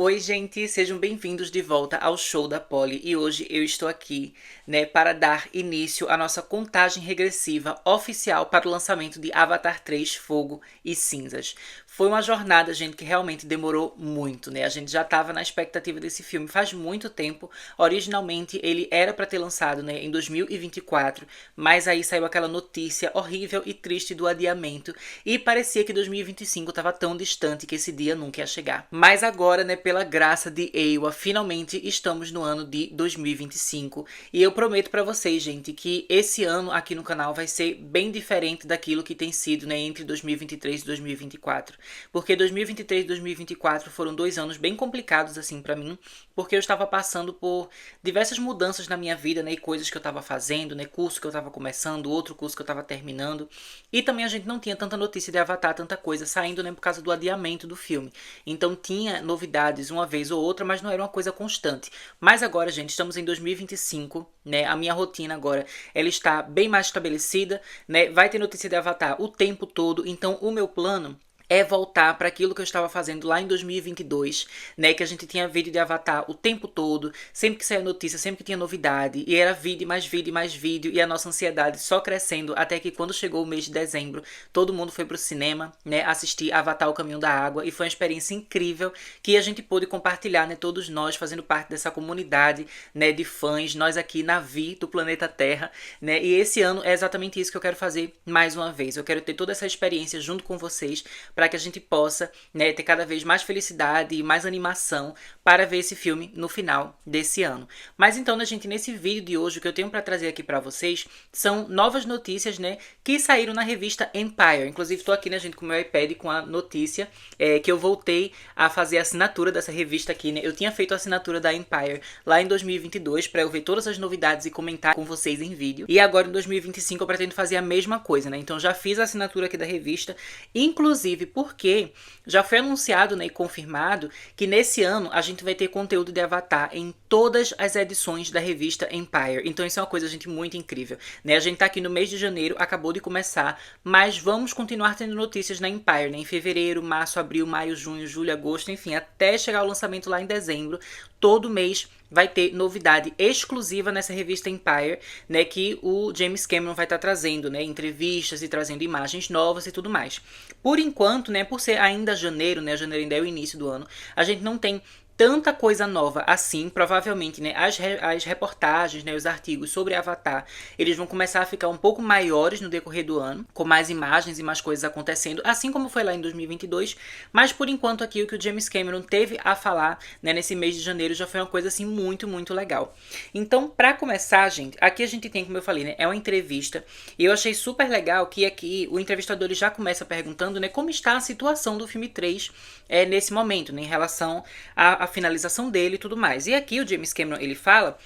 Oi, gente, sejam bem-vindos de volta ao show da Polly e hoje eu estou aqui, para dar início à nossa contagem regressiva oficial para o lançamento de Avatar 3 Fogo e Cinzas. Foi uma jornada, gente, que realmente demorou muito, né? A gente já estava na expectativa desse filme faz muito tempo. Originalmente ele era para ter lançado, em 2024, mas aí saiu aquela notícia horrível e triste do adiamento e parecia que 2025 estava tão distante que esse dia nunca ia chegar. Mas agora, pela graça de Eywa, finalmente estamos no ano de 2025 e eu prometo pra vocês, gente, que esse ano aqui no canal vai ser bem diferente daquilo que tem sido, entre 2023 e 2024, porque 2023 e 2024 foram 2 anos bem complicados assim pra mim, porque eu estava passando por diversas mudanças na minha vida, e coisas que eu estava fazendo, curso que eu estava começando, outro curso que eu estava terminando, e também a gente não tinha tanta notícia de Avatar, tanta coisa saindo, por causa do adiamento do filme. Então tinha novidades uma vez ou outra, mas não era uma coisa constante. Mas agora, gente, estamos em 2025, A minha rotina agora, ela está bem mais estabelecida, Vai ter notícia de Avatar o tempo todo, então o meu plano é voltar para aquilo que eu estava fazendo lá em 2022, que a gente tinha vídeo de Avatar o tempo todo, sempre que saía notícia, sempre que tinha novidade, e era vídeo, mais vídeo, mais vídeo, e a nossa ansiedade só crescendo, até que quando chegou o mês de dezembro, todo mundo foi pro cinema, assistir Avatar o Caminho da Água, e foi uma experiência incrível, que a gente pôde compartilhar, todos nós, fazendo parte dessa comunidade, de fãs, nós aqui na Vi do planeta Terra, e esse ano é exatamente isso que eu quero fazer mais uma vez, eu quero ter toda essa experiência junto com vocês, para que a gente possa, ter cada vez mais felicidade e mais animação para ver esse filme no final desse ano. Mas então, gente, nesse vídeo de hoje, o que eu tenho para trazer aqui para vocês são novas notícias, que saíram na revista Empire. Inclusive, estou aqui, gente, com o meu iPad com a notícia que eu voltei a fazer a assinatura dessa revista aqui, Eu tinha feito a assinatura da Empire lá em 2022 para eu ver todas as novidades e comentar com vocês em vídeo. E agora, em 2025, eu pretendo fazer a mesma coisa, Então, já fiz a assinatura aqui da revista, inclusive porque já foi anunciado, e confirmado que nesse ano a gente vai ter conteúdo de Avatar em todas as edições da revista Empire. Então isso é uma coisa, gente, muito incrível, A gente tá aqui no mês de janeiro, acabou de começar, mas vamos continuar tendo notícias na Empire, Em fevereiro, março, abril, maio, junho, julho, agosto, enfim, até chegar o lançamento lá em dezembro, todo mês vai ter novidade exclusiva nessa revista Empire, que o James Cameron vai estar trazendo, entrevistas e trazendo imagens novas e tudo mais. Por enquanto, por ser ainda janeiro, janeiro ainda é o início do ano, a gente não tem tanta coisa nova assim. Provavelmente, as reportagens, os artigos sobre Avatar, eles vão começar a ficar um pouco maiores no decorrer do ano, com mais imagens e mais coisas acontecendo, assim como foi lá em 2022, mas por enquanto aqui o que o James Cameron teve a falar, nesse mês de janeiro já foi uma coisa assim muito, muito legal. Então, pra começar, gente, aqui a gente tem, como eu falei, é uma entrevista, e eu achei super legal que aqui o entrevistador ele já começa perguntando, como está a situação do filme 3 nesse momento, em relação a finalização dele e tudo mais. E aqui o James Cameron, ele fala,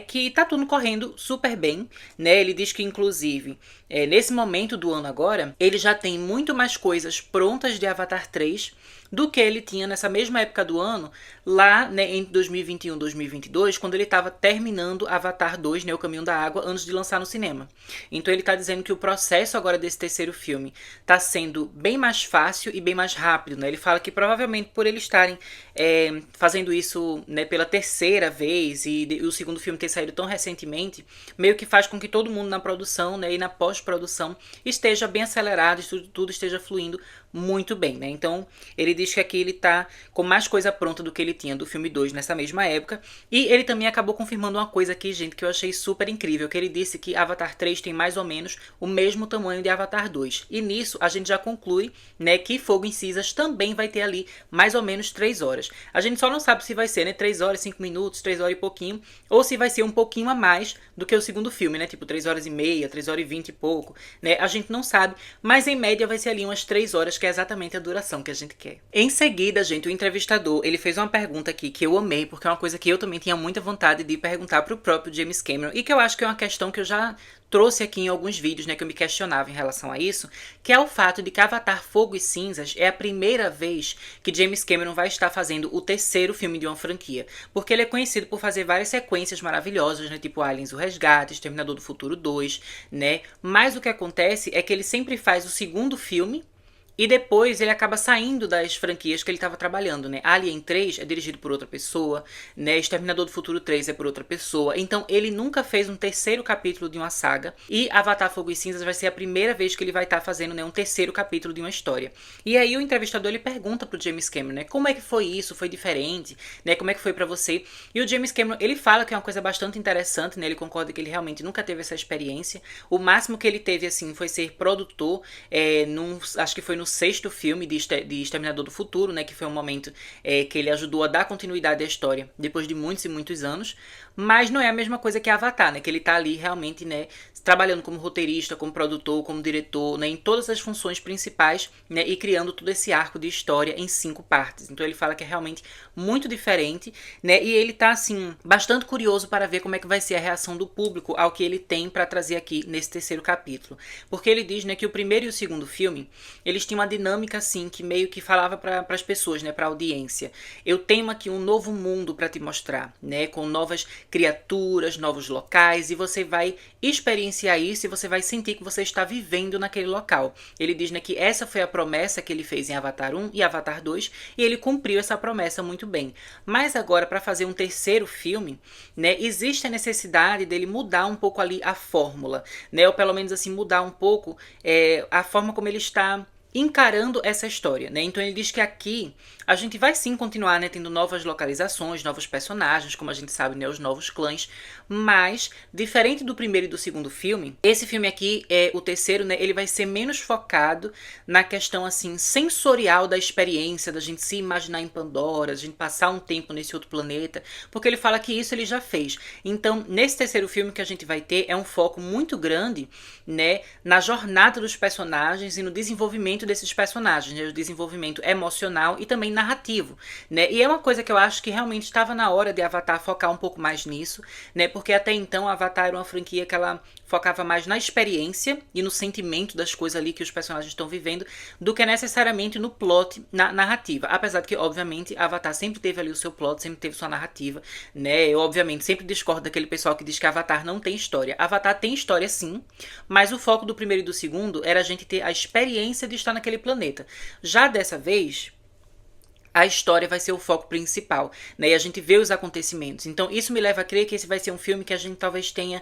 que tá tudo correndo super bem, Ele diz que, inclusive, nesse momento do ano agora, ele já tem muito mais coisas prontas de Avatar 3 do que ele tinha nessa mesma época do ano, lá, em 2021, 2022, quando ele estava terminando Avatar 2, O Caminho da Água, antes de lançar no cinema. Então ele está dizendo que o processo agora desse terceiro filme está sendo bem mais fácil e bem mais rápido, Ele fala que provavelmente por eles estarem fazendo isso, pela terceira vez e o segundo filme ter saído tão recentemente, meio que faz com que todo mundo na produção, e na pós-produção esteja bem acelerado, tudo esteja fluindo muito bem, Então ele diz que aqui ele tá com mais coisa pronta do que ele tinha do filme 2 nessa mesma época. E ele também acabou confirmando uma coisa aqui, gente, que eu achei super incrível, que ele disse que Avatar 3 tem mais ou menos o mesmo tamanho de Avatar 2. E nisso a gente já conclui, que Fogo em Cinzas também vai ter ali mais ou menos 3 horas. A gente só não sabe se vai ser, 3 horas, 5 minutos, 3 horas e pouquinho, ou se vai ser um pouquinho a mais do que o segundo filme, tipo 3 horas e meia, 3 horas e 20 e pouco, A gente não sabe, mas em média vai ser ali umas 3 horas, que é exatamente a duração que a gente quer. Em seguida, gente, o entrevistador, ele fez uma pergunta aqui que eu amei, porque é uma coisa que eu também tinha muita vontade de perguntar pro próprio James Cameron, e que eu acho que é uma questão que eu já trouxe aqui em alguns vídeos, que eu me questionava em relação a isso, que é o fato de que Avatar Fogo e Cinzas é a primeira vez que James Cameron vai estar fazendo o terceiro filme de uma franquia, porque ele é conhecido por fazer várias sequências maravilhosas, tipo Aliens o Resgate, Exterminador do Futuro 2, mas o que acontece é que ele sempre faz o segundo filme E depois ele acaba saindo das franquias que ele estava trabalhando, né? Alien 3 é dirigido por outra pessoa, né? Exterminador do Futuro 3 é por outra pessoa. Então ele nunca fez um terceiro capítulo de uma saga. E Avatar Fogo e Cinzas vai ser a primeira vez que ele vai estar fazendo, né, um terceiro capítulo de uma história. E aí o entrevistador ele pergunta pro James Cameron, né? Como é que foi isso? Foi diferente? Né? Como é que foi pra você? E o James Cameron, ele fala que é uma coisa bastante interessante, né? Ele concorda que ele realmente nunca teve essa experiência. O máximo que ele teve, assim, foi ser produtor, acho que foi no sexto filme de Exterminador do Futuro, né, que foi um momento que ele ajudou a dar continuidade à história depois de muitos e muitos anos, mas não é a mesma coisa que Avatar, né, que ele tá ali realmente, né, trabalhando como roteirista, como produtor, como diretor, né, em todas as funções principais, né, e criando todo esse arco de história em 5 partes. Então ele fala que é realmente muito diferente, né, e ele tá, assim, bastante curioso para ver como é que vai ser a reação do público ao que ele tem para trazer aqui nesse terceiro capítulo. Porque ele diz, né, que o primeiro e o segundo filme, eles tinham uma dinâmica, assim, que meio que falava para as pessoas, né, para a audiência. Eu tenho aqui um novo mundo para te mostrar, né, com novas criaturas, novos locais, e você vai experienciar isso e você vai sentir que você está vivendo naquele local. Ele diz, né, que essa foi a promessa que ele fez em Avatar 1 e Avatar 2, e ele cumpriu essa promessa muito bem. Mas agora, para fazer um terceiro filme, né, existe a necessidade dele mudar um pouco ali a fórmula, né, ou pelo menos assim, mudar um pouco a forma como ele está encarando essa história, né? Então ele diz que aqui a gente vai sim continuar, né, tendo novas localizações, novos personagens, como a gente sabe, né, os novos clãs, mas diferente do primeiro e do segundo filme, esse filme aqui, o terceiro, né, ele vai ser menos focado na questão assim sensorial da experiência, da gente se imaginar em Pandora, da gente passar um tempo nesse outro planeta, porque ele fala que isso ele já fez. Então, nesse terceiro filme que a gente vai ter é um foco muito grande, né, na jornada dos personagens e no desenvolvimento desses personagens, né, o desenvolvimento emocional e também narrativo, né? E é uma coisa que eu acho que realmente estava na hora de Avatar focar um pouco mais nisso, né? Porque até então Avatar era uma franquia que ela focava mais na experiência e no sentimento das coisas ali que os personagens estão vivendo do que necessariamente no plot, na narrativa. Apesar de que, obviamente, Avatar sempre teve ali o seu plot, sempre teve sua narrativa, né? Eu, obviamente, sempre discordo daquele pessoal que diz que Avatar não tem história. Avatar tem história sim, mas o foco do primeiro e do segundo era a gente ter a experiência de estar naquele planeta. Já dessa vez, a história vai ser o foco principal, né? E a gente vê os acontecimentos. Então isso me leva a crer que esse vai ser um filme que a gente talvez tenha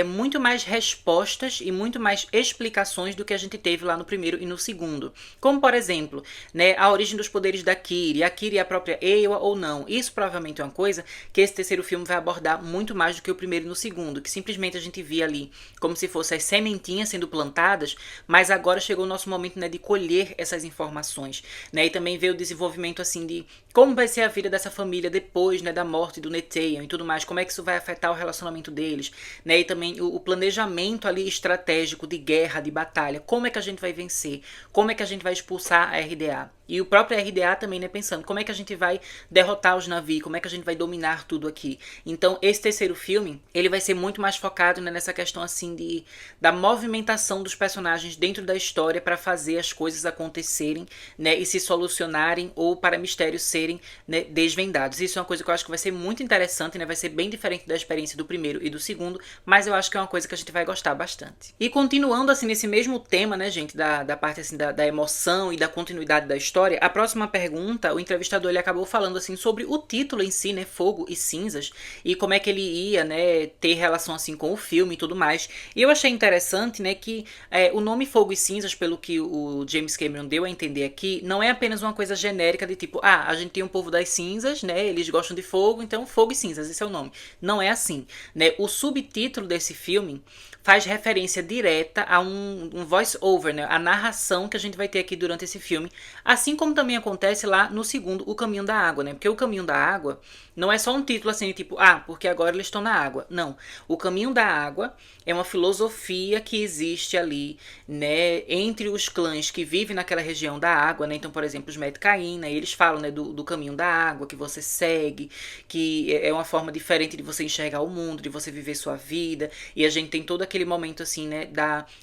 muito mais respostas e muito mais explicações do que a gente teve lá no primeiro e no segundo. Como, por exemplo, né, a origem dos poderes da Kiri, a Kiri é a própria Eywa ou não. Isso provavelmente é uma coisa que esse terceiro filme vai abordar muito mais do que o primeiro e no segundo, que simplesmente a gente via ali como se fossem as sementinhas sendo plantadas, mas agora chegou o nosso momento, né, de colher essas informações, né? E também ver o desenvolvimento assim de como vai ser a vida dessa família depois, né, da morte do Neteion e tudo mais, como é que isso vai afetar o relacionamento deles, né, e também o planejamento ali estratégico de guerra, de batalha, como é que a gente vai vencer, como é que a gente vai expulsar a RDA. E o próprio RDA também, né, pensando como é que a gente vai derrotar os navios, como é que a gente vai dominar tudo aqui. Então, esse terceiro filme, ele vai ser muito mais focado, né, nessa questão assim da movimentação dos personagens dentro da história para fazer as coisas acontecerem, né, e se solucionarem ou para mistérios serem, né, desvendados. Isso é uma coisa que eu acho que vai ser muito interessante, né, vai ser bem diferente da experiência do primeiro e do segundo, mas eu acho que é uma coisa que a gente vai gostar bastante. E continuando assim nesse mesmo tema, né, gente, da parte assim da emoção e da continuidade da história, a próxima pergunta, o entrevistador ele acabou falando assim sobre o título em si, né, Fogo e Cinzas, e como é que ele ia, né, ter relação assim com o filme e tudo mais. E eu achei interessante, né, que o nome Fogo e Cinzas, pelo que o James Cameron deu a entender aqui, não é apenas uma coisa genérica de tipo, a gente tem um povo das cinzas, né, eles gostam de fogo, então Fogo e Cinzas, esse é o nome. Não é assim, né? O subtítulo desse filme faz referência direta a um voice-over, né? A narração que a gente vai ter aqui durante esse filme, assim como também acontece lá no segundo, O Caminho da Água, né? Porque O Caminho da Água não é só um título assim, tipo, porque agora eles estão na água. Não. O Caminho da Água é uma filosofia que existe ali, né, entre os clãs que vivem naquela região da água, né? Então, por exemplo, os Medcaim, né, eles falam, né, do caminho da água que você segue, que é uma forma diferente de você enxergar o mundo, de você viver sua vida. E a gente tem todo aquele momento assim, né,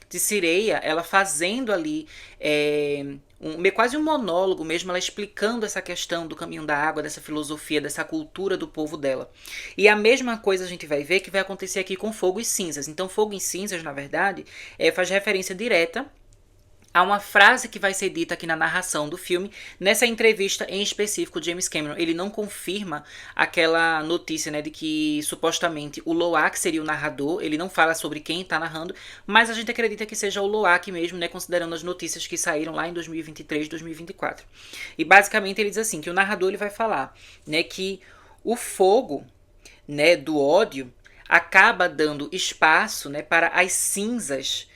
de Cireia, ela fazendo ali quase um monólogo mesmo, ela explicando essa questão do caminho da água, dessa filosofia, dessa cultura do povo dela. E a mesma coisa a gente vai ver que vai acontecer aqui com Fogo e Cinzas. Então, Fogo e Cinzas, na verdade, faz referência direta há uma frase que vai ser dita aqui na narração do filme. Nessa entrevista em específico, James Cameron, ele não confirma aquela notícia, né, de que supostamente o Loak seria o narrador. Ele não fala sobre quem está narrando, mas a gente acredita que seja o Loak mesmo, né, considerando as notícias que saíram lá em 2023, 2024. E basicamente ele diz assim, que o narrador ele vai falar, né, que o fogo, né, do ódio acaba dando espaço, né, para as cinzas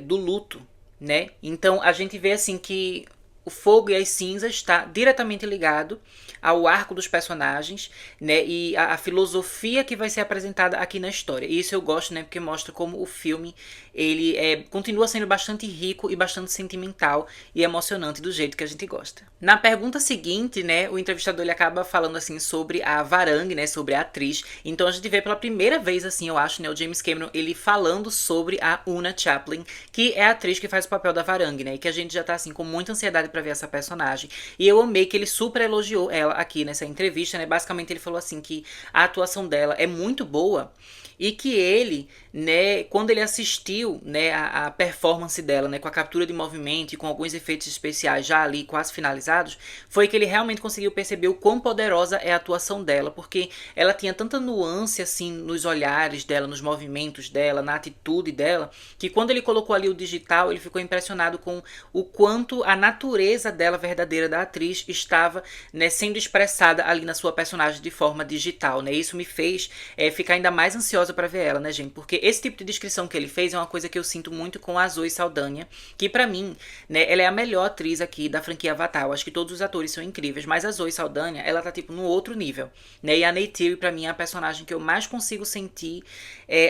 do luto, né? Então a gente vê assim que o fogo e as cinzas está diretamente ligado ao arco dos personagens, né? E a filosofia que vai ser apresentada aqui na história. E isso eu gosto, né? Porque mostra como o filme ele continua sendo bastante rico e bastante sentimental e emocionante do jeito que a gente gosta. Na pergunta seguinte, né? O entrevistador ele acaba falando assim sobre a Varang, né? Sobre a atriz. Então a gente vê pela primeira vez, assim, eu acho, né? O James Cameron ele falando sobre a Oona Chaplin, que é a atriz que faz o papel da Varang, né? E que a gente já tá assim com muita ansiedade pra ver essa personagem. E eu amei que ele super elogiou ela aqui nessa entrevista, né? Basicamente ele falou assim que a atuação dela é muito boa e que ele, né, quando ele assistiu, né, a performance dela, né, com a captura de movimento e com alguns efeitos especiais já ali quase finalizados, foi que ele realmente conseguiu perceber o quão poderosa é a atuação dela, porque ela tinha tanta nuance assim nos olhares dela, nos movimentos dela, na atitude dela, que quando ele colocou ali o digital, ele ficou impressionado com o quanto a natureza dela verdadeira da atriz estava, né, sendo expressada ali na sua personagem de forma digital, né? Isso me fez ficar ainda mais ansiosa pra ver ela, né, gente? Porque esse tipo de descrição que ele fez é uma coisa que eu sinto muito com a Zoe Saldanha, que pra mim, né, ela é a melhor atriz aqui da franquia Avatar. Eu acho que todos os atores são incríveis, mas a Zoe Saldanha, ela tá tipo no outro nível, né? E a Neytiri pra mim é a personagem que eu mais consigo sentir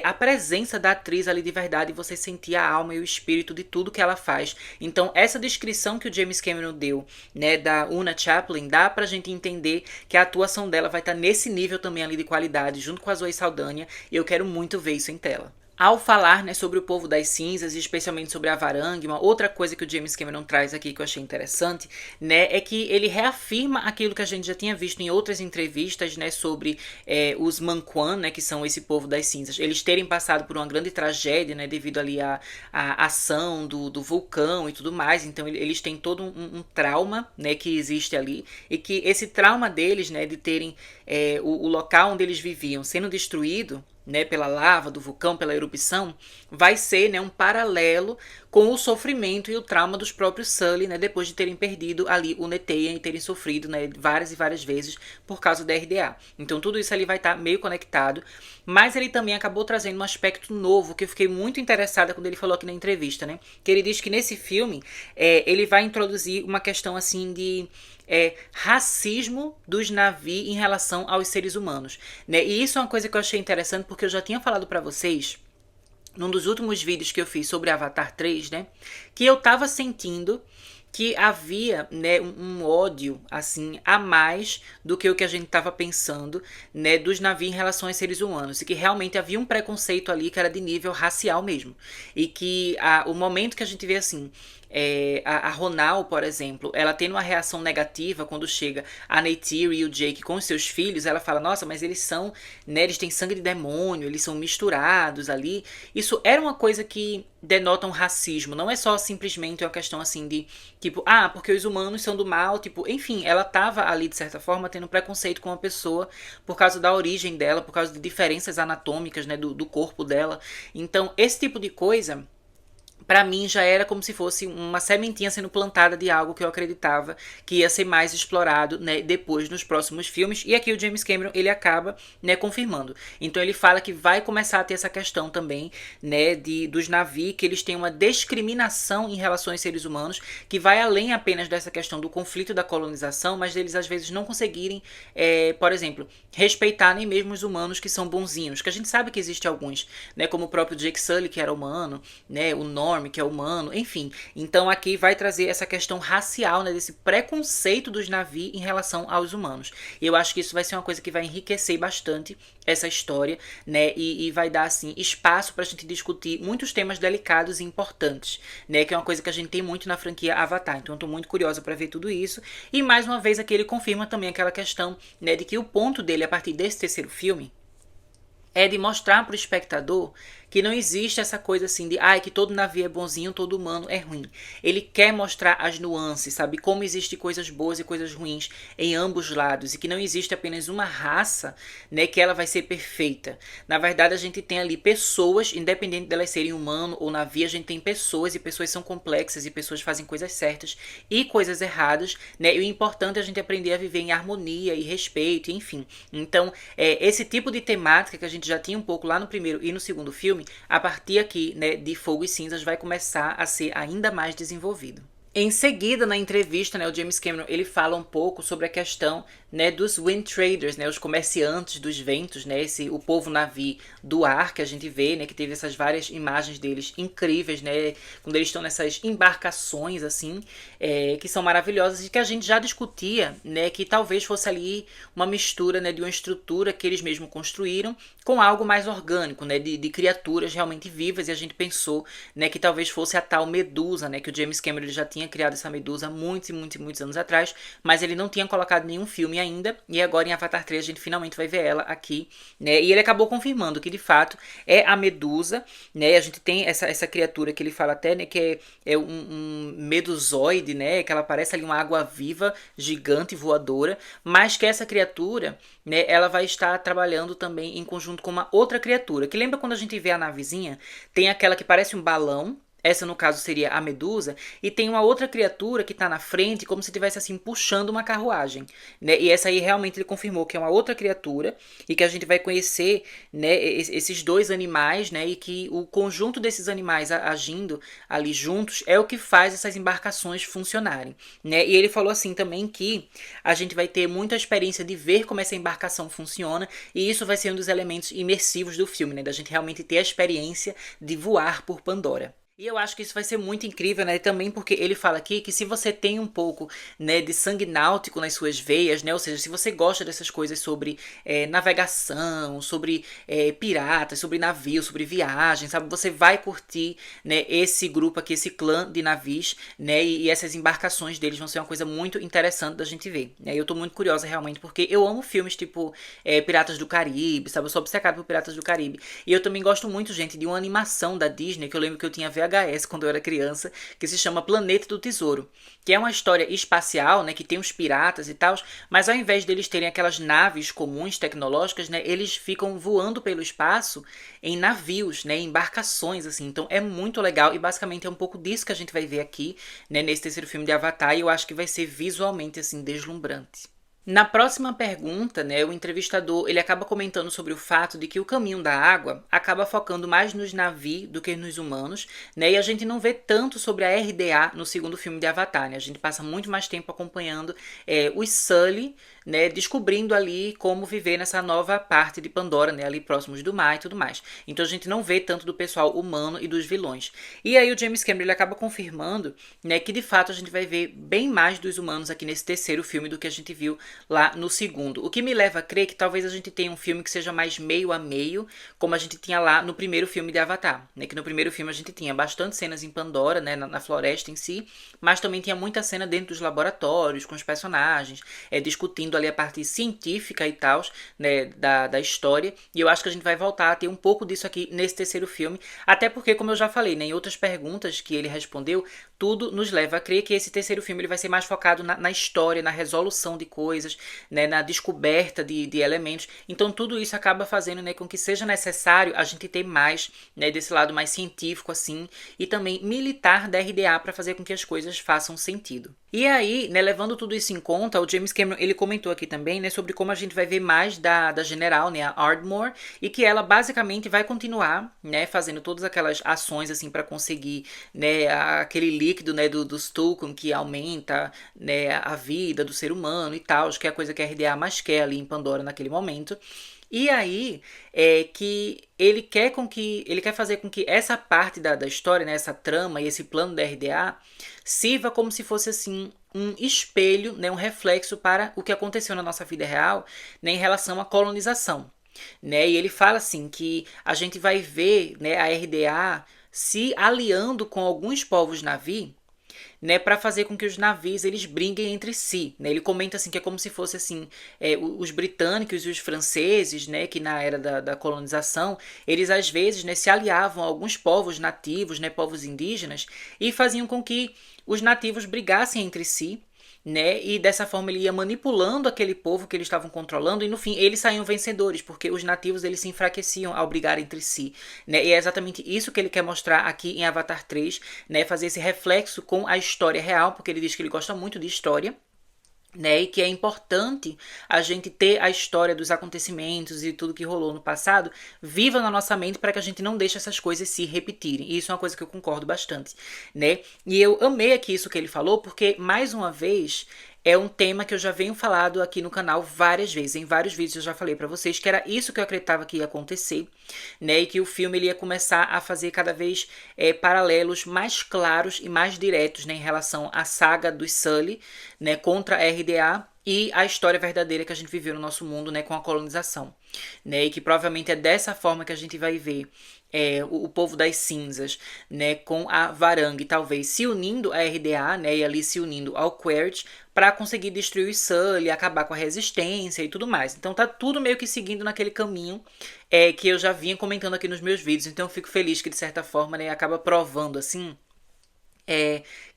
a presença da atriz ali de verdade, você sentir a alma e o espírito de tudo que ela faz. Então, essa descrição que o James Cameron deu, né, da Oona Chaplin, dá pra gente entender que a atuação dela vai estar nesse nível também ali de qualidade, junto com a Zoe Saldanha, e eu quero muito ver isso em tela. Ao falar, né, sobre o povo das cinzas, e especialmente sobre a Varang, uma outra coisa que o James Cameron traz aqui que eu achei interessante, né, é que ele reafirma aquilo que a gente já tinha visto em outras entrevistas, né, sobre os Manquan, né, que são esse povo das cinzas, eles terem passado por uma grande tragédia, né, devido ali à ação do vulcão e tudo mais. Então eles têm todo um trauma, né, que existe ali, e que esse trauma deles, né, de terem o local onde eles viviam sendo destruído, né, pela lava do vulcão, pela erupção, vai ser, né, um paralelo com o sofrimento e o trauma dos próprios Sully, né, depois de terem perdido ali o Neteyam e terem sofrido, né, várias e várias vezes por causa da RDA. Então tudo isso ali vai estar meio conectado, mas ele também acabou trazendo um aspecto novo que eu fiquei muito interessada quando ele falou aqui na entrevista, né, que ele diz que nesse filme ele vai introduzir uma questão assim de racismo dos Na'vi em relação aos seres humanos, né? E isso é uma coisa que eu achei interessante porque eu já tinha falado pra vocês num dos últimos vídeos que eu fiz sobre Avatar 3, né, que eu tava sentindo que havia, né, um ódio assim a mais do que o que a gente estava pensando, né, dos Na'vi em relação aos seres humanos, e que realmente havia um preconceito ali que era de nível racial mesmo, e que o momento que a gente vê assim a Ronal, por exemplo, ela tendo uma reação negativa quando chega a Neytiri e o Jake com os seus filhos, ela fala, nossa, mas eles são, né, eles têm sangue de demônio, eles são misturados ali. Isso era uma coisa que denota um racismo, não é só simplesmente uma questão assim de, tipo, porque os humanos são do mal, tipo, enfim, ela tava ali de certa forma tendo preconceito com a pessoa por causa da origem dela, por causa de diferenças anatômicas, né, do corpo dela. Então, esse tipo de coisa pra mim já era como se fosse uma sementinha sendo plantada de algo que eu acreditava que ia ser mais explorado, né, depois nos próximos filmes. E aqui o James Cameron ele acaba, né, confirmando. Então ele fala que vai começar a ter essa questão também, né, dos Na'vi, que eles têm uma discriminação em relação aos seres humanos que vai além apenas dessa questão do conflito da colonização, mas deles às vezes não conseguirem, por exemplo, respeitar nem mesmo os humanos que são bonzinhos, que a gente sabe que existe alguns, né, como o próprio Jake Sully, que era humano, né, o Norm, que é humano, enfim. Então aqui vai trazer essa questão racial, né, desse preconceito dos Na'vi em relação aos humanos. E eu acho que isso vai ser uma coisa que vai enriquecer bastante essa história, né, e vai dar, assim, espaço pra gente discutir muitos temas delicados e importantes, né, que é uma coisa que a gente tem muito na franquia Avatar. Então eu tô muito curiosa pra ver tudo isso. E mais uma vez aqui ele confirma também aquela questão, né, de que o ponto dele a partir desse terceiro filme é de mostrar pro espectador que não existe essa coisa assim de, ai, que todo navio é bonzinho, todo humano é ruim. Ele quer mostrar as nuances, sabe? Como existe coisas boas e coisas ruins em ambos lados, e que não existe apenas uma raça, né, que ela vai ser perfeita. Na verdade, a gente tem ali pessoas, independente delas serem humano ou navio, a gente tem pessoas, e pessoas são complexas, e pessoas fazem coisas certas e coisas erradas, né? E o importante é a gente aprender a viver em harmonia e respeito, enfim. Então, esse tipo de temática que a gente já tinha um pouco lá no primeiro e no segundo filme, a partir aqui, né, de Fogo e Cinzas, vai começar a ser ainda mais desenvolvido. Em seguida, na entrevista, né, o James Cameron ele fala um pouco sobre a questão, né, dos wind traders, né, os comerciantes dos ventos, né, o povo navio do ar que a gente vê, né, que teve essas várias imagens deles incríveis, né, quando eles estão nessas embarcações assim, que são maravilhosas e que a gente já discutia, né, que talvez fosse ali uma mistura, né, de uma estrutura que eles mesmos construíram com algo mais orgânico, né, de criaturas realmente vivas, e a gente pensou, né, que talvez fosse a tal Medusa, né, que o James Cameron ele já tinha criado essa Medusa há muitos e muitos e muitos anos atrás, mas ele não tinha colocado nenhum filme ainda, e agora em Avatar 3 a gente finalmente vai ver ela aqui, né, e ele acabou confirmando que de fato é a Medusa, né, a gente tem essa criatura que ele fala até, né, que é um medusoide, né, que ela parece ali uma água-viva gigante voadora, mas que essa criatura, né, ela vai estar trabalhando também em conjunto com uma outra criatura, que lembra quando a gente vê a navezinha, tem aquela que parece um balão, essa no caso seria a Medusa, e tem uma outra criatura que está na frente, como se estivesse assim puxando uma carruagem, né? E essa aí realmente ele confirmou que é uma outra criatura e que a gente vai conhecer, né, esses dois animais, né? E que o conjunto desses animais agindo ali juntos é o que faz essas embarcações funcionarem, né? E ele falou assim também que a gente vai ter muita experiência de ver como essa embarcação funciona, e isso vai ser um dos elementos imersivos do filme, né? Da gente realmente ter a experiência de voar por Pandora. E eu acho que isso vai ser muito incrível, né? Também porque ele fala aqui que se você tem um pouco, né, de sangue náutico nas suas veias, né? Ou seja, se você gosta dessas coisas sobre navegação, sobre piratas, sobre navios, sobre viagem, sabe? Você vai curtir, né, esse grupo aqui, esse clã de navios, né? E essas embarcações deles vão ser uma coisa muito interessante da gente ver, né? E eu tô muito curiosa realmente, porque eu amo filmes tipo Piratas do Caribe, sabe? Eu sou obcecada por Piratas do Caribe. E eu também gosto muito, gente, de uma animação da Disney, que eu lembro que eu tinha VHS quando eu era criança, que se chama Planeta do Tesouro, que é uma história espacial, né, que tem os piratas e tal, mas ao invés deles terem aquelas naves comuns tecnológicas, né, eles ficam voando pelo espaço em navios, né, em embarcações, assim. Então é muito legal e basicamente é um pouco disso que a gente vai ver aqui, né, nesse terceiro filme de Avatar, e eu acho que vai ser visualmente assim deslumbrante. Na próxima pergunta, né, o entrevistador ele acaba comentando sobre o fato de que o caminho da água acaba focando mais nos navios do que nos humanos, né, e a gente não vê tanto sobre a RDA no segundo filme de Avatar, né, a gente passa muito mais tempo acompanhando os Sully, né, descobrindo ali como viver nessa nova parte de Pandora, né, ali próximos do mar e tudo mais. Então a gente não vê tanto do pessoal humano e dos vilões. E aí o James Cameron ele acaba confirmando, né, que de fato a gente vai ver bem mais dos humanos aqui nesse terceiro filme do que a gente viu lá no segundo. O que me leva a crer que talvez a gente tenha um filme que seja mais meio a meio, como a gente tinha lá no primeiro filme de Avatar, né? Que no primeiro filme a gente tinha bastante cenas em Pandora, né, na floresta em si, mas também tinha muita cena dentro dos laboratórios, com os personagens, discutindo ali a parte científica e tal, né, da história, e eu acho que a gente vai voltar a ter um pouco disso aqui nesse terceiro filme, até porque, como eu já falei, né, em outras perguntas que ele respondeu, tudo nos leva a crer que esse terceiro filme ele vai ser mais focado na história, na resolução de coisas, né, na descoberta de elementos. Então tudo isso acaba fazendo, né, com que seja necessário a gente ter mais, né, desse lado mais científico assim, e também militar da RDA para fazer com que as coisas façam sentido. E aí, né, levando tudo isso em conta, o James Cameron ele comentou aqui também, né, sobre como a gente vai ver mais da general, né, a Ardmore, e que ela basicamente vai continuar, né, fazendo todas aquelas ações assim para conseguir, né, aquele líquido, né, dos Tulkun que aumenta, né, a vida do ser humano e tal, que é a coisa que a RDA mais quer ali em Pandora naquele momento. E aí que ele quer fazer com que essa parte da história, né, essa trama e esse plano da RDA sirva como se fosse assim um espelho, né, um reflexo para o que aconteceu na nossa vida real, né, em relação à colonização, né? E ele fala assim que a gente vai ver, né, a RDA se aliando com alguns povos Na'vi, né, para fazer com que os navios eles briguem entre si, né? Ele comenta assim que é como se fosse assim, os britânicos e os franceses, né, que na era da colonização, eles às vezes, né, se aliavam a alguns povos nativos, né, povos indígenas, e faziam com que os nativos brigassem entre si, né? E dessa forma ele ia manipulando aquele povo que eles estavam controlando e no fim eles saíam vencedores, porque os nativos eles se enfraqueciam ao brigar entre si, né? E é exatamente isso que ele quer mostrar aqui em Avatar 3, né? Fazer esse reflexo com a história real, porque ele diz que ele gosta muito de história, né, e que é importante a gente ter a história dos acontecimentos e tudo que rolou no passado viva na nossa mente para que a gente não deixe essas coisas se repetirem. E isso é uma coisa que eu concordo bastante, né? E eu amei aqui isso que ele falou porque, mais uma vez, é um tema que eu já venho falado aqui no canal várias vezes. Em vários vídeos eu já falei pra vocês que era isso que eu acreditava que ia acontecer, né? E que o filme ele ia começar a fazer cada vez paralelos mais claros e mais diretos, né, em relação à saga dos Sully, né, contra a RDA e a história verdadeira que a gente viveu no nosso mundo, né, com a colonização, né? E que provavelmente é dessa forma que a gente vai ver o povo das cinzas, né, com a Varang, talvez se unindo à RDA, né, e ali se unindo ao Quert para conseguir destruir o Sully, acabar com a resistência e tudo mais. Então tá tudo meio que seguindo naquele caminho que eu já vinha comentando aqui nos meus vídeos. Então eu fico feliz que de certa forma, né, acaba provando assim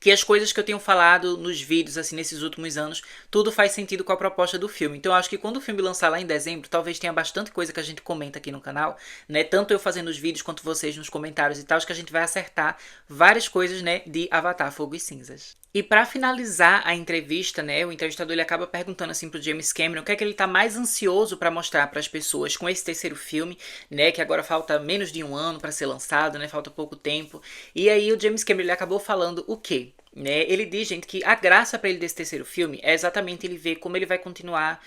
que as coisas que eu tenho falado nos vídeos, assim, nesses últimos anos, tudo faz sentido com a proposta do filme. Então eu acho que quando o filme lançar lá em dezembro, talvez tenha bastante coisa que a gente comenta aqui no canal, né? Tanto eu fazendo os vídeos, quanto vocês nos comentários e tal, acho que a gente vai acertar várias coisas, né, de Avatar, Fogo e Cinzas. E para finalizar a entrevista, né, o entrevistador ele acaba perguntando assim pro James Cameron o que é que ele tá mais ansioso para mostrar para as pessoas com esse terceiro filme, né, que agora falta menos de um ano para ser lançado, né, falta pouco tempo. E aí o James Cameron ele acabou falando o quê? Né? Ele diz, gente, que a graça para ele desse terceiro filme é exatamente ele ver como ele vai continuar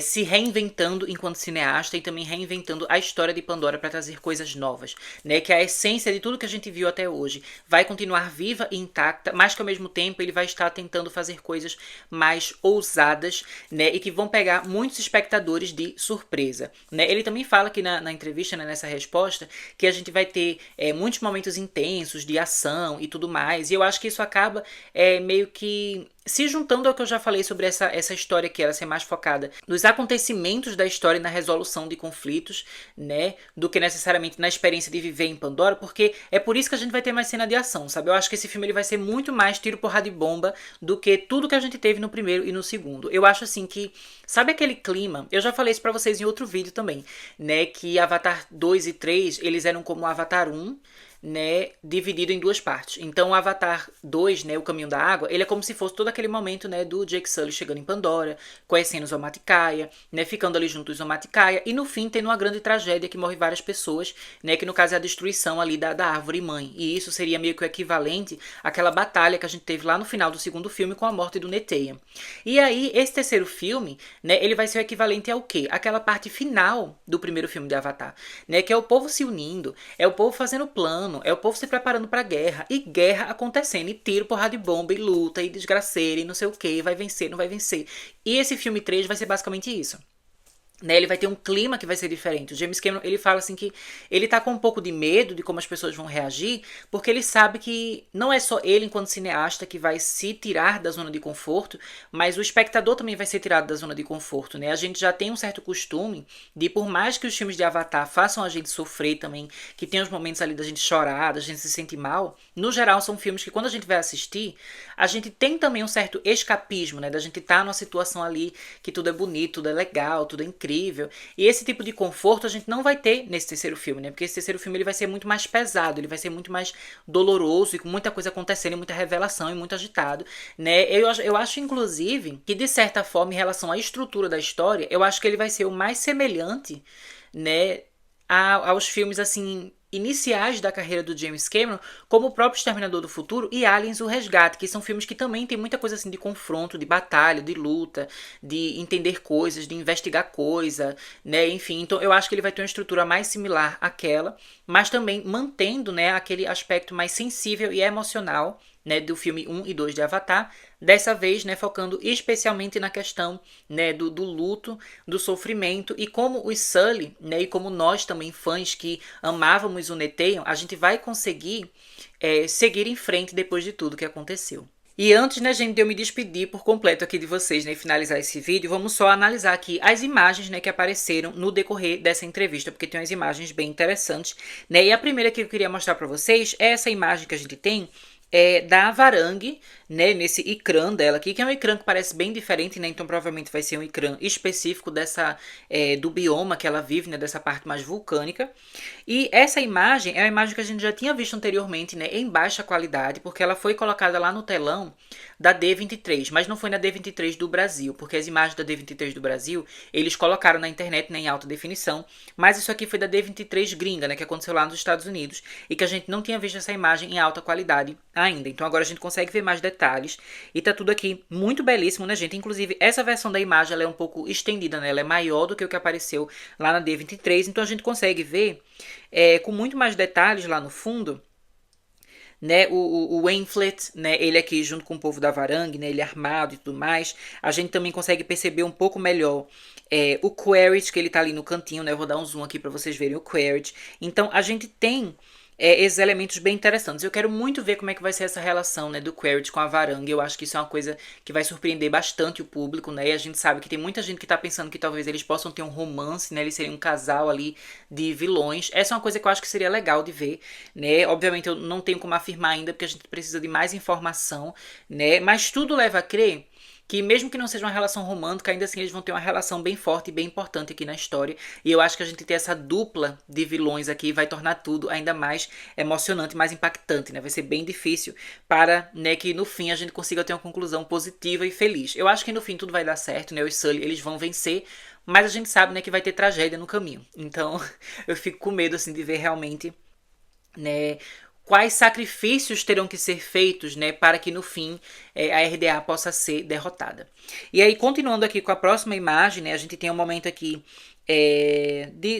se reinventando enquanto cineasta e também reinventando a história de Pandora para trazer coisas novas, né? Que a essência de tudo que a gente viu até hoje vai continuar viva e intacta, mas que ao mesmo tempo ele vai estar tentando fazer coisas mais ousadas, né? E que vão pegar muitos espectadores de surpresa, né? Ele também fala aqui na entrevista, né, nessa resposta, que a gente vai ter muitos momentos intensos de ação e tudo mais, e eu acho que isso acaba meio que se juntando ao que eu já falei sobre essa história que ela ser mais focada nos acontecimentos da história e na resolução de conflitos, né, do que necessariamente na experiência de viver em Pandora, porque é por isso que a gente vai ter mais cena de ação, sabe? Eu acho que esse filme ele vai ser muito mais tiro, porrada e bomba do que tudo que a gente teve no primeiro e no segundo. Eu acho assim que, sabe aquele clima? Eu já falei isso pra vocês em outro vídeo também, né, que Avatar 2 e 3, eles eram como Avatar 1, né, dividido em duas partes. Então o Avatar 2, né, o Caminho da Água, ele é como se fosse todo aquele momento, né, do Jake Sully chegando em Pandora, conhecendo os Omaticaya, né, ficando ali junto dos Omaticaya, e no fim tendo uma grande tragédia que morre várias pessoas, né, que no caso é a destruição ali da árvore mãe. E isso seria meio que o equivalente àquela batalha que a gente teve lá no final do segundo filme com a morte do Neteyam. E aí, esse terceiro filme, né, ele vai ser o equivalente ao quê? Aquela parte final do primeiro filme de Avatar, né, que é o povo se unindo, é o povo fazendo plano, é o povo se preparando pra guerra, e guerra acontecendo, e tiro, porrada de bomba, e luta, e desgraceira, e não sei o que, vai vencer, não vai vencer. E esse filme 3 vai ser basicamente isso. Né, ele vai ter um clima que vai ser diferente. O James Cameron, ele fala assim que ele tá com um pouco de medo de como as pessoas vão reagir, porque ele sabe que não é só ele enquanto cineasta que vai se tirar da zona de conforto, mas o espectador também vai ser tirado da zona de conforto, né? A gente já tem um certo costume de, por mais que os filmes de Avatar façam a gente sofrer também, que tem os momentos ali da gente chorar, da gente se sentir mal, no geral são filmes que quando a gente vai assistir, a gente tem também um certo escapismo, né? Da gente estar numa situação ali que tudo é bonito, tudo é legal, tudo é incrível. E esse tipo de conforto a gente não vai ter nesse terceiro filme, né? Porque esse terceiro filme ele vai ser muito mais pesado, ele vai ser muito mais doloroso e com muita coisa acontecendo, e muita revelação e muito agitado, né? Eu acho, inclusive, que de certa forma, em relação à estrutura da história, eu acho que ele vai ser o mais semelhante, né, aos filmes, assim, iniciais da carreira do James Cameron, como o próprio Exterminador do Futuro e Aliens, o Resgate, que são filmes que também tem muita coisa assim de confronto, de batalha, de luta, de entender coisas, de investigar coisa, né, enfim. Então eu acho que ele vai ter uma estrutura mais similar àquela, mas também mantendo, né, aquele aspecto mais sensível e emocional, né, do filme 1 e 2 de Avatar, dessa vez, né, focando especialmente na questão, né, do luto, do sofrimento, e como os Sully, né, e como nós também, fãs que amávamos o Neteyam, a gente vai conseguir seguir em frente depois de tudo que aconteceu. E antes, né, gente, de eu me despedir por completo aqui de vocês, né, e finalizar esse vídeo, vamos só analisar aqui as imagens, né, que apareceram no decorrer dessa entrevista, porque tem umas imagens bem interessantes, né, e a primeira que eu queria mostrar pra vocês é essa imagem que a gente tem da Varang, né, nesse ecrã dela aqui, que é um ecrã que parece bem diferente, né, então provavelmente vai ser um ecrã específico do bioma que ela vive, né, dessa parte mais vulcânica. E essa imagem é uma imagem que a gente já tinha visto anteriormente, né, em baixa qualidade, porque ela foi colocada lá no telão da D23, mas não foi na D23 do Brasil, porque as imagens da D23 do Brasil, eles colocaram na internet, né, em alta definição, mas isso aqui foi da D23 gringa, né, que aconteceu lá nos Estados Unidos, e que a gente não tinha visto essa imagem em alta qualidade ainda. Então agora a gente consegue ver mais detalhes, e tá tudo aqui muito belíssimo, né, gente? Inclusive, essa versão da imagem, ela é um pouco estendida, né, ela é maior do que o que apareceu lá na D23, então a gente consegue ver com muito mais detalhes lá no fundo, né, o Wainflet, né, ele aqui junto com o povo da Varang, né, ele armado e tudo mais. A gente também consegue perceber um pouco melhor o Quaritch, que ele tá ali no cantinho, né, eu vou dar um zoom aqui para vocês verem o Quaritch. Então a gente tem esses elementos bem interessantes. Eu quero muito ver como é que vai ser essa relação, né, do Quaritch com a Varang. Eu acho que isso é uma coisa que vai surpreender bastante o público, né, e a gente sabe que tem muita gente que tá pensando que talvez eles possam ter um romance, né, eles seriam um casal ali de vilões. Essa é uma coisa que eu acho que seria legal de ver, né, obviamente eu não tenho como afirmar ainda, porque a gente precisa de mais informação, né, mas tudo leva a crer que mesmo que não seja uma relação romântica, ainda assim eles vão ter uma relação bem forte e bem importante aqui na história. E eu acho que a gente ter essa dupla de vilões aqui vai tornar tudo ainda mais emocionante, mais impactante, né? Vai ser bem difícil para, né, que no fim a gente consiga ter uma conclusão positiva e feliz. Eu acho que no fim tudo vai dar certo, né? Os Sully, eles vão vencer, mas a gente sabe, né, que vai ter tragédia no caminho. Então, eu fico com medo, assim, de ver realmente, né, quais sacrifícios terão que ser feitos, né, para que no fim a RDA possa ser derrotada. E aí, continuando aqui com a próxima imagem, né, a gente tem um momento aqui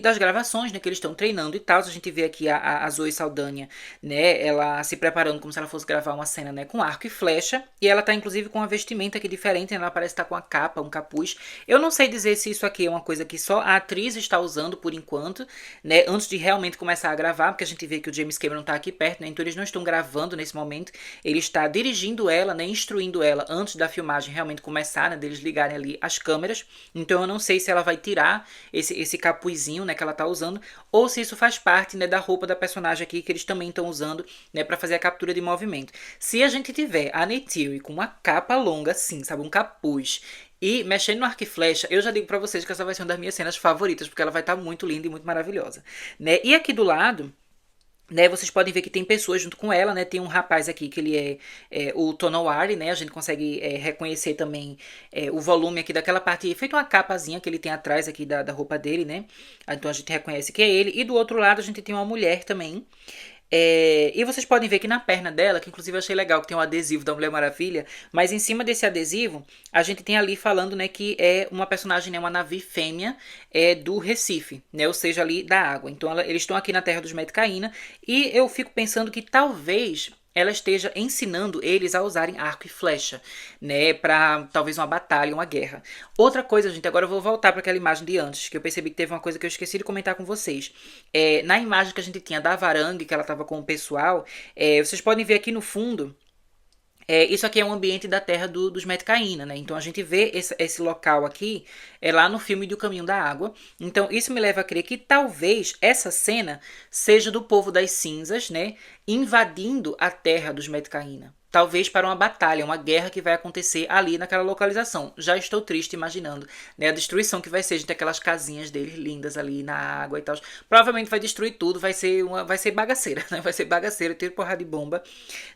das gravações, né, que eles estão treinando e tal. A gente vê aqui a Zoe Saldanha, né, ela se preparando como se ela fosse gravar uma cena, né, com arco e flecha, e ela tá inclusive com uma vestimenta aqui diferente, né, ela parece estar com a capa, um capuz. Eu não sei dizer se isso aqui é uma coisa que só a atriz está usando por enquanto, né, antes de realmente começar a gravar, porque a gente vê que o James Cameron tá aqui perto, né, então eles não estão gravando nesse momento, ele está dirigindo ela, né, instruindo ela antes da filmagem realmente começar, né, deles ligarem ali as câmeras. Então eu não sei se ela vai tirar esse capuzinho, né, que ela tá usando, ou se isso faz parte, né, da roupa da personagem aqui, que eles também estão usando, né, pra fazer a captura de movimento. Se a gente tiver a Neytiri com uma capa longa assim, sabe, um capuz, e mexendo no arco e flecha, eu já digo pra vocês que essa vai ser uma das minhas cenas favoritas, porque ela vai estar muito linda e muito maravilhosa, né? E aqui do lado, né, vocês podem ver que tem pessoas junto com ela, né? Tem um rapaz aqui que ele é o Tonowari, né? A gente consegue reconhecer também o volume aqui daquela parte, feito uma capazinha que ele tem atrás aqui da roupa dele, né? Então a gente reconhece que é ele. E do outro lado a gente tem uma mulher também. E vocês podem ver que na perna dela, que inclusive eu achei legal que tem um adesivo da Mulher Maravilha, mas em cima desse adesivo a gente tem ali falando, né, que é uma personagem, né, uma Na'vi fêmea do Recife, né, ou seja, ali da água. Então eles estão aqui na terra dos Metkayina e eu fico pensando que talvez ela esteja ensinando eles a usarem arco e flecha, né, para talvez uma batalha, uma guerra. Outra coisa, gente, agora eu vou voltar para aquela imagem de antes, que eu percebi que teve uma coisa que eu esqueci de comentar com vocês. Na imagem que a gente tinha da Varang, que ela estava com o pessoal, vocês podem ver aqui no fundo. Isso aqui é um ambiente da terra dos Metkayina, né? Então a gente vê esse local aqui lá no filme do Caminho da Água. Então isso me leva a crer que talvez essa cena seja do povo das cinzas, né? Invadindo a terra dos Metkayina. Talvez para uma batalha, uma guerra que vai acontecer ali naquela localização. Já estou triste imaginando, né, a destruição que vai ser, gente, aquelas casinhas deles lindas ali na água e tal. Provavelmente vai destruir tudo, vai ser bagaceira, né? Vai ser bagaceira, ter porrada de bomba,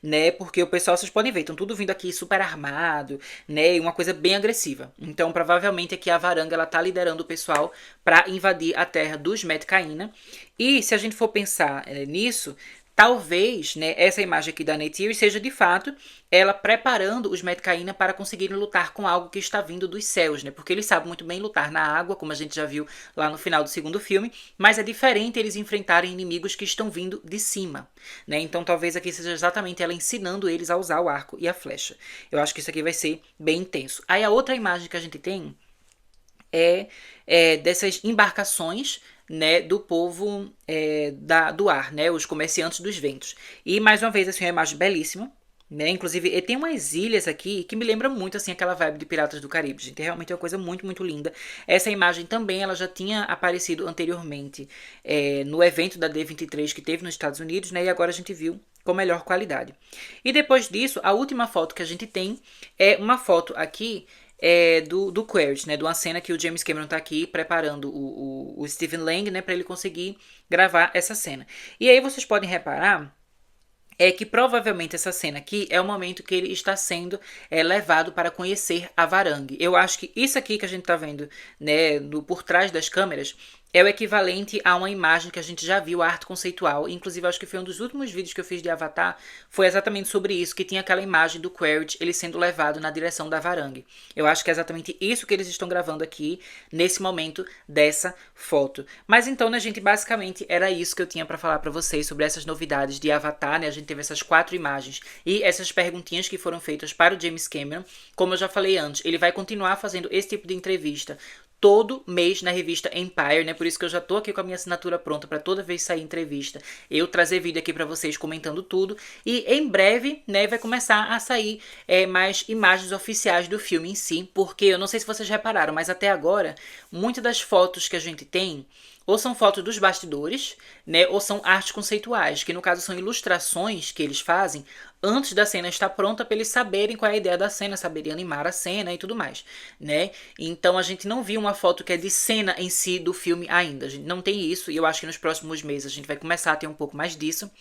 né? Porque o pessoal, vocês podem ver, estão tudo vindo aqui super armado, né? E uma coisa bem agressiva. Então, provavelmente aqui a Varanga, ela tá liderando o pessoal para invadir a terra dos Metkayina. E se a gente for pensar nisso, talvez, né, essa imagem aqui da Neytiri seja de fato ela preparando os Metkayina para conseguirem lutar com algo que está vindo dos céus, né? Porque eles sabem muito bem lutar na água, como a gente já viu lá no final do segundo filme, mas é diferente eles enfrentarem inimigos que estão vindo de cima, né? Então talvez aqui seja exatamente ela ensinando eles a usar o arco e a flecha. Eu acho que isso aqui vai ser bem intenso. Aí a outra imagem que a gente tem dessas embarcações, né, do povo do ar, né, os comerciantes dos ventos. E mais uma vez, assim, uma imagem belíssima, né? Inclusive, e tem umas ilhas aqui que me lembram muito, assim, aquela vibe de Piratas do Caribe, gente. Realmente é uma coisa muito, muito linda. Essa imagem também, ela já tinha aparecido anteriormente no evento da D23 que teve nos Estados Unidos, né? E agora a gente viu com melhor qualidade. E depois disso, a última foto que a gente tem é uma foto aqui do Quaritch, né? De uma cena que o James Cameron tá aqui preparando o Stephen Lang, né? Pra ele conseguir gravar essa cena. E aí vocês podem reparar que provavelmente essa cena aqui é o momento que ele está sendo levado para conhecer a Varangue. Eu acho que isso aqui que a gente está vendo, né, por trás das câmeras, é o equivalente a uma imagem que a gente já viu, a arte conceitual. Inclusive, acho que foi um dos últimos vídeos que eu fiz de Avatar, foi exatamente sobre isso, que tinha aquela imagem do Quaritch, ele sendo levado na direção da Varangue. Eu acho que é exatamente isso que eles estão gravando aqui, nesse momento dessa foto. Mas então, né, gente, basicamente era isso que eu tinha para falar para vocês sobre essas novidades de Avatar, né? A gente teve essas 4 imagens e essas perguntinhas que foram feitas para o James Cameron. Como eu já falei antes, ele vai continuar fazendo esse tipo de entrevista todo mês na revista Empire, né? Por isso que eu já tô aqui com a minha assinatura pronta para toda vez sair entrevista, eu trazer vídeo aqui para vocês comentando tudo. E em breve, né, vai começar a sair mais imagens oficiais do filme em si, porque eu não sei se vocês repararam, mas até agora, muitas das fotos que a gente tem ou são fotos dos bastidores, né, ou são artes conceituais, que no caso são ilustrações que eles fazem antes da cena estar pronta para eles saberem qual é a ideia da cena, saberem animar a cena e tudo mais, né? Então a gente não viu uma foto que é de cena em si do filme ainda, a gente não tem isso e eu acho que nos próximos meses a gente vai começar a ter um pouco mais disso.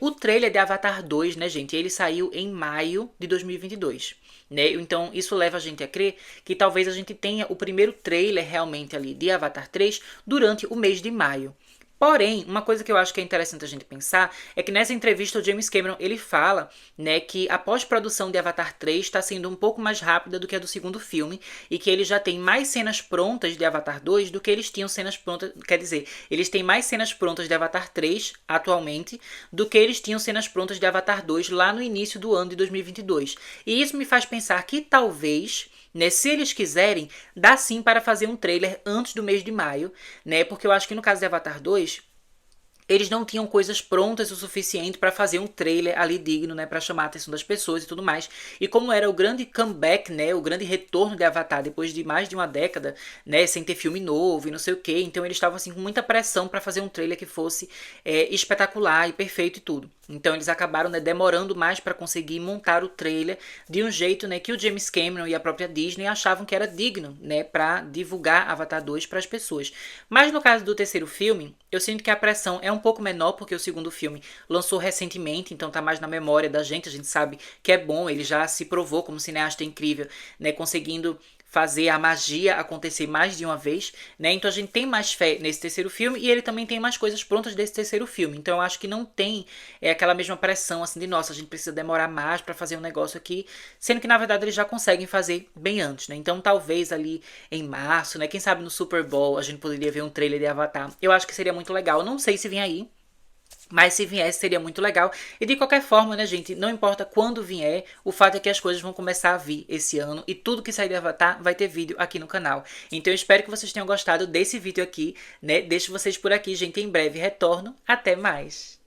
O trailer de Avatar 2, né, gente, ele saiu em maio de 2022. Né? Então isso leva a gente a crer que talvez a gente tenha o primeiro trailer realmente ali de Avatar 3 durante o mês de maio. Porém, uma coisa que eu acho que é interessante a gente pensar é que nessa entrevista o James Cameron ele fala, né, que a pós-produção de Avatar 3 está sendo um pouco mais rápida do que a do segundo filme e que ele já tem mais cenas prontas de Avatar 2 do que eles tinham cenas prontas, quer dizer, eles têm mais cenas prontas de Avatar 3 atualmente do que eles tinham cenas prontas de Avatar 2 lá no início do ano de 2022. E isso me faz pensar que talvez, né, se eles quiserem, dá sim para fazer um trailer antes do mês de maio, né? Porque eu acho que no caso de Avatar 2, eles não tinham coisas prontas o suficiente para fazer um trailer ali digno, né, para chamar a atenção das pessoas e tudo mais. E como era o grande comeback, né, o grande retorno de Avatar depois de mais de uma década, né, sem ter filme novo e não sei o que, então eles estavam assim com muita pressão para fazer um trailer que fosse espetacular e perfeito e tudo. Então eles acabaram, né, demorando mais para conseguir montar o trailer de um jeito, né, que o James Cameron e a própria Disney achavam que era digno, né, para divulgar Avatar 2 para as pessoas. Mas no caso do terceiro filme, eu sinto que a pressão é um pouco menor porque o segundo filme lançou recentemente, então tá mais na memória da gente, a gente sabe que é bom, ele já se provou como cineasta incrível, né, conseguindo fazer a magia acontecer mais de uma vez, né? Então a gente tem mais fé nesse terceiro filme e ele também tem mais coisas prontas desse terceiro filme. Então eu acho que não tem aquela mesma pressão assim de nossa, a gente precisa demorar mais para fazer um negócio aqui, sendo que na verdade eles já conseguem fazer bem antes, né? Então talvez ali em março, né? Quem sabe no Super Bowl a gente poderia ver um trailer de Avatar. Eu acho que seria muito legal. Não sei se vem aí. Mas se viesse seria muito legal. E de qualquer forma, né, gente, não importa quando vier, o fato é que as coisas vão começar a vir esse ano. E tudo que sair de Avatar vai ter vídeo aqui no canal. Então eu espero que vocês tenham gostado desse vídeo aqui, né? Deixo vocês por aqui, gente. Em breve retorno. Até mais!